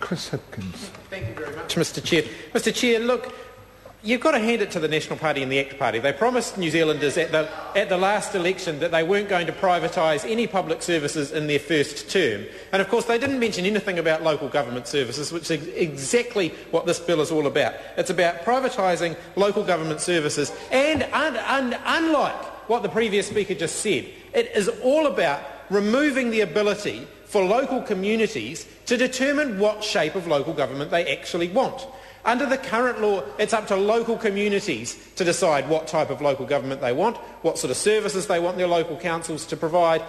Chris Hipkins. Thank you very much, Mr Chair. Mr Chair, look, you've got to hand it to the National Party and the ACT Party. They promised New Zealanders at the last election that they weren't going to privatise any public services in their first term. And of course they didn't mention anything about local government services, which is exactly what this bill is all about. It's about privatising local government services, and unlike what the previous speaker just said, it is all about removing the ability for local communities to determine what shape of local government they actually want. Under the current law, it's up to local communities to decide what type of local government they want, what sort of services they want their local councils to provide.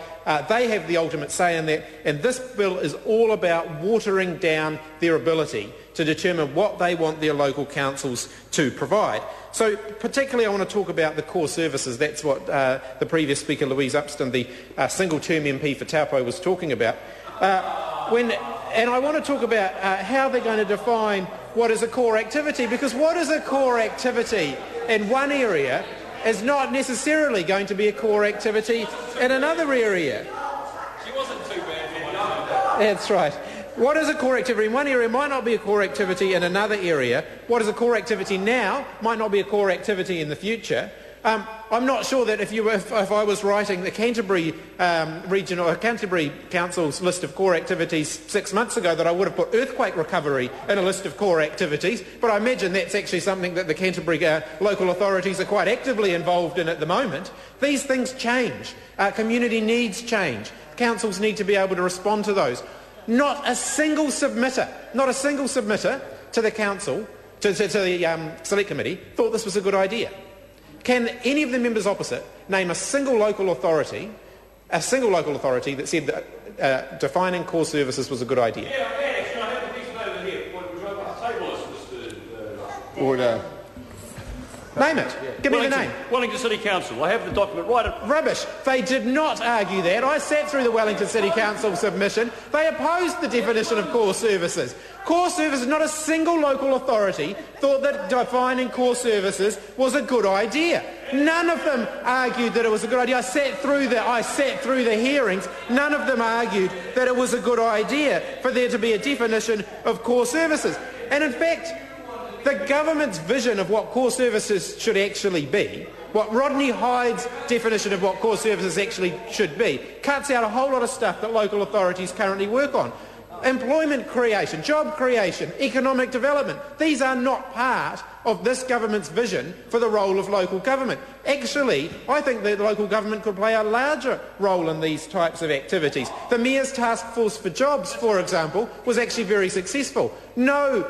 They have the ultimate say in that, and this bill is all about watering down their ability to determine what they want their local councils to provide. So particularly I want to talk about the core services. That's what the previous speaker, Louise Upston, the single-term MP for Taupo, was talking about. And I want to talk about how they're going to define what is a core activity, because what is a core activity in one area is not necessarily going to be a core activity in another area. She wasn't too bad. That's right. What is a core activity in one area might not be a core activity in another area. What is a core activity now might not be a core activity in the future. I'm not sure that if I was writing the Canterbury region or Canterbury Council's list of core activities 6 months ago that I would have put earthquake recovery in a list of core activities, but I imagine that's actually something that the Canterbury local authorities are quite actively involved in at the moment. These things change. Community needs change. Councils need to be able to respond to those. Not a single submitter to the council, to the select committee, thought this was a good idea. Can any of the members opposite name a single local authority that said that defining core services was a good idea? Yeah, actually, I have a piece over here. Would you like to table this, Mr. Order. Name it. Give me the name. Wellington City Council. I have the document right. Rubbish. They did not argue that. I sat through the Wellington City Council submission. They opposed the definition of core services. Core services, not a single local authority thought that defining core services was a good idea. None of them argued that it was a good idea. I sat through the hearings. None of them argued that it was a good idea for there to be a definition of core services. And in fact, the government's vision of what core services should actually be, what Rodney Hyde's definition of what core services actually should be, cuts out a whole lot of stuff that local authorities currently work on. Employment creation, job creation, economic development, these are not part of this government's vision for the role of local government. Actually, I think that local government could play a larger role in these types of activities. The Mayor's Task Force for Jobs, for example, was actually very successful. No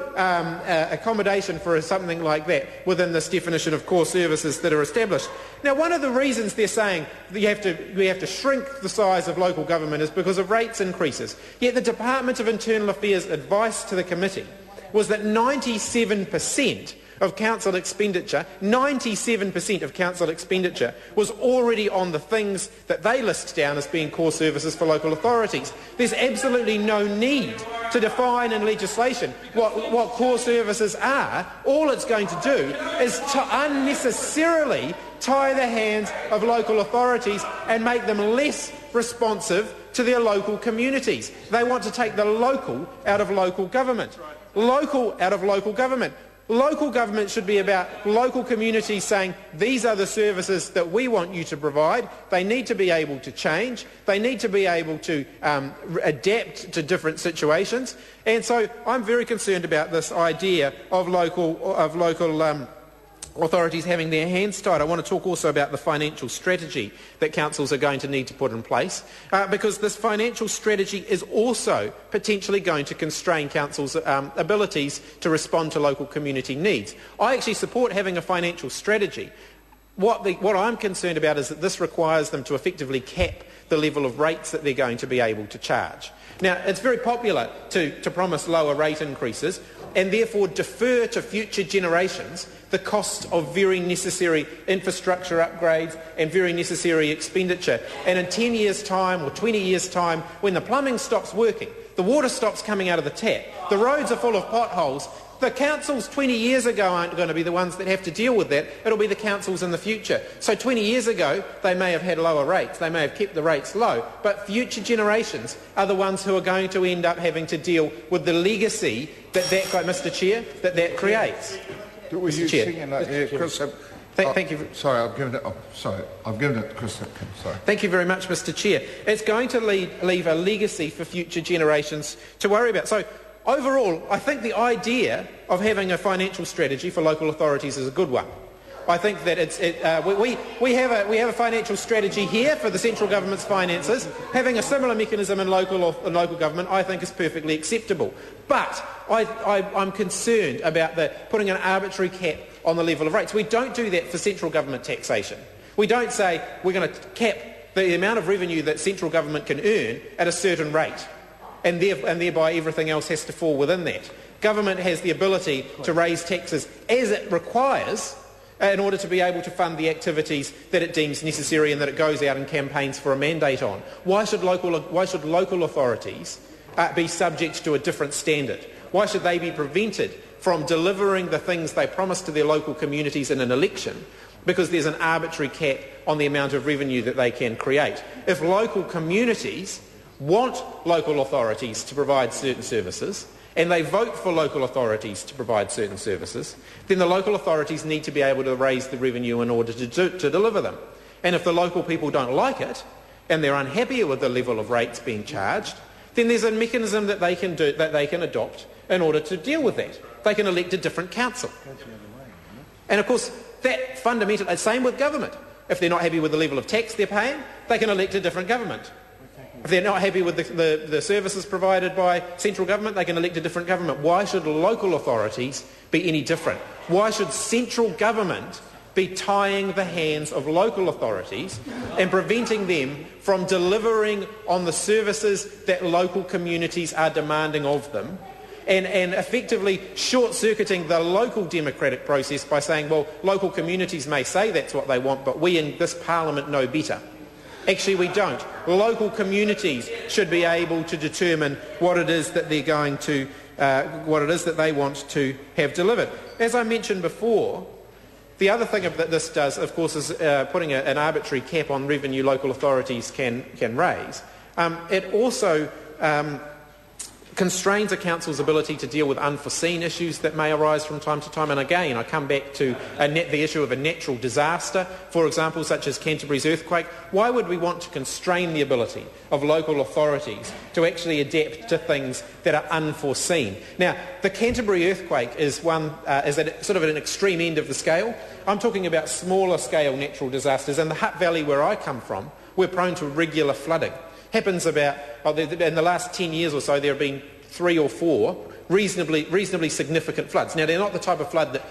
accommodation for something like that within this definition of core services that are established. Now, one of the reasons they're saying that we have to shrink the size of local government is because of rates increases. Yet the Department of Internal Affairs advice to the committee was that 97% of council expenditure, 97% of council expenditure was already on the things that they list down as being core services for local authorities. There's absolutely no need to define in legislation what core services are. All it's going to do is to unnecessarily tie the hands of local authorities and make them less responsive to their local communities. They want to take the local out of local government. Local out of local government. Local government should be about local communities saying, these are the services that we want you to provide. They need to be able to change. They need to be able to adapt to different situations. And so I'm very concerned about this idea of local authorities having their hands tied. I want to talk also about the financial strategy that councils are going to need to put in place, because this financial strategy is also potentially going to constrain councils' abilities to respond to local community needs. I actually support having a financial strategy. What I'm concerned about is that this requires them to effectively cap the level of rates that they're going to be able to charge. Now, it's very popular to promise lower rate increases and therefore defer to future generations the cost of very necessary infrastructure upgrades and very necessary expenditure. And in 10 years' time or 20 years' time, when the plumbing stops working, the water stops coming out of the tap, the roads are full of potholes. The councils 20 years ago aren't going to be the ones that have to deal with that. It'll be the councils in the future. So 20 years ago, they may have had lower rates. They may have kept the rates low. But future generations are the ones who are going to end up having to deal with the legacy Mr. Chair, that creates. Were you singing like, yeah, Chris? Thank you. Sorry, I've given it. I've given it to Chris Hipkins. Sorry. Thank you very much, Mr. Chair. It's going to leave a legacy for future generations to worry about. So, overall, I think the idea of having a financial strategy for local authorities is a good one. I think that we have a financial strategy here for the central government's finances. Having a similar mechanism in local government, I think, is perfectly acceptable. But I'm concerned about putting an arbitrary cap on the level of rates. We don't do that for central government taxation. We don't say we're going to cap the amount of revenue that central government can earn at a certain rate, and thereby everything else has to fall within that. Government has the ability to raise taxes as it requires in order to be able to fund the activities that it deems necessary and that it goes out and campaigns for a mandate on. Why should local authorities be subject to a different standard? Why should they be prevented from delivering the things they promise to their local communities in an election because there's an arbitrary cap on the amount of revenue that they can create? If local communities want local authorities to provide certain services, and they vote for local authorities to provide certain services, then the local authorities need to be able to raise the revenue in order to deliver them. And if the local people don't like it, and they're unhappy with the level of rates being charged, then there's a mechanism that they can adopt in order to deal with that. They can elect a different council. And of course, that fundamentally, same with government. If they're not happy with the level of tax they're paying, they can elect a different government. If they're not happy with the services provided by central government, they can elect a different government. Why should local authorities be any different? Why should central government be tying the hands of local authorities and preventing them from delivering on the services that local communities are demanding of them, and effectively short-circuiting the local democratic process by saying, well, local communities may say that's what they want, but we in this parliament know better? Actually, we don't. Local communities should be able to determine what it is that they're going to, what it is that they want to have delivered. As I mentioned before, the other thing that this does, of course, is putting an arbitrary cap on revenue local authorities can raise. It also constrains a council's ability to deal with unforeseen issues that may arise from time to time. And again, I come back to the issue of a natural disaster, for example, such as Canterbury's earthquake. Why would we want to constrain the ability of local authorities to actually adapt to things that are unforeseen? Now, the Canterbury earthquake is at sort of an extreme end of the scale. I'm talking about smaller scale natural disasters. In the Hutt Valley where I come from, we're prone to regular flooding. Happens about, in the last 10 years or so, there have been 3 or 4 reasonably significant floods. Now, they're not the type of flood that,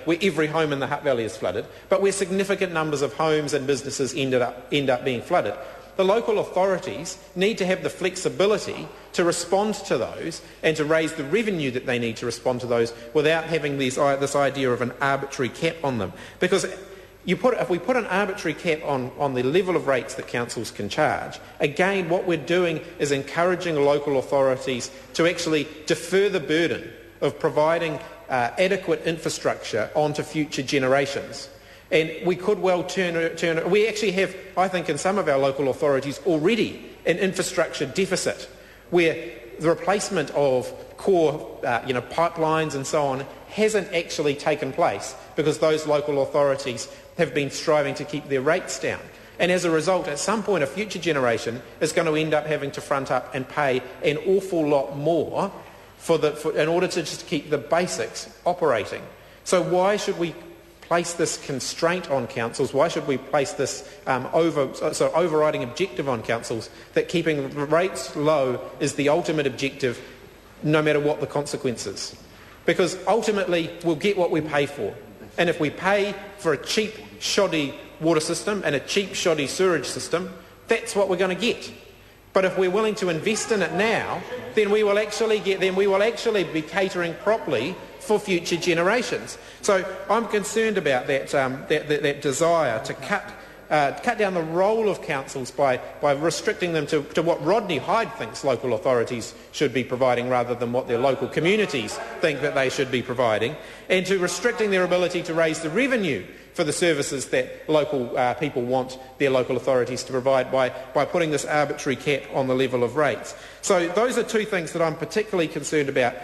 where every home in the Hutt Valley is flooded, but where significant numbers of homes and businesses end up being flooded. The local authorities need to have the flexibility to respond to those and to raise the revenue that they need to respond to those without having this idea of an arbitrary cap on them. Because if we put an arbitrary cap on the level of rates that councils can charge, again, what we're doing is encouraging local authorities to actually defer the burden of providing adequate infrastructure onto future generations. And we could well we actually have, I think, in some of our local authorities already an infrastructure deficit where the replacement of core pipelines and so on hasn't actually taken place because those local authorities have been striving to keep their rates down. And as a result, at some point, a future generation is going to end up having to front up and pay an awful lot more in order to just keep the basics operating. So why should we place this constraint on councils? Why should we place this overriding objective on councils that keeping rates low is the ultimate objective no matter what the consequences? Because ultimately we'll get what we pay for. And if we pay for a cheap, shoddy water system and a cheap, shoddy sewerage system, that's what we're going to get. But if we're willing to invest in it now, then we will actually be catering properly for future generations. So I'm concerned about that desire to cut the role of councils by restricting them to what Rodney Hyde thinks local authorities should be providing rather than what their local communities think that they should be providing, and to restricting their ability to raise the revenue for the services that local people want their local authorities to provide by putting this arbitrary cap on the level of rates. So those are two things that I'm particularly concerned about.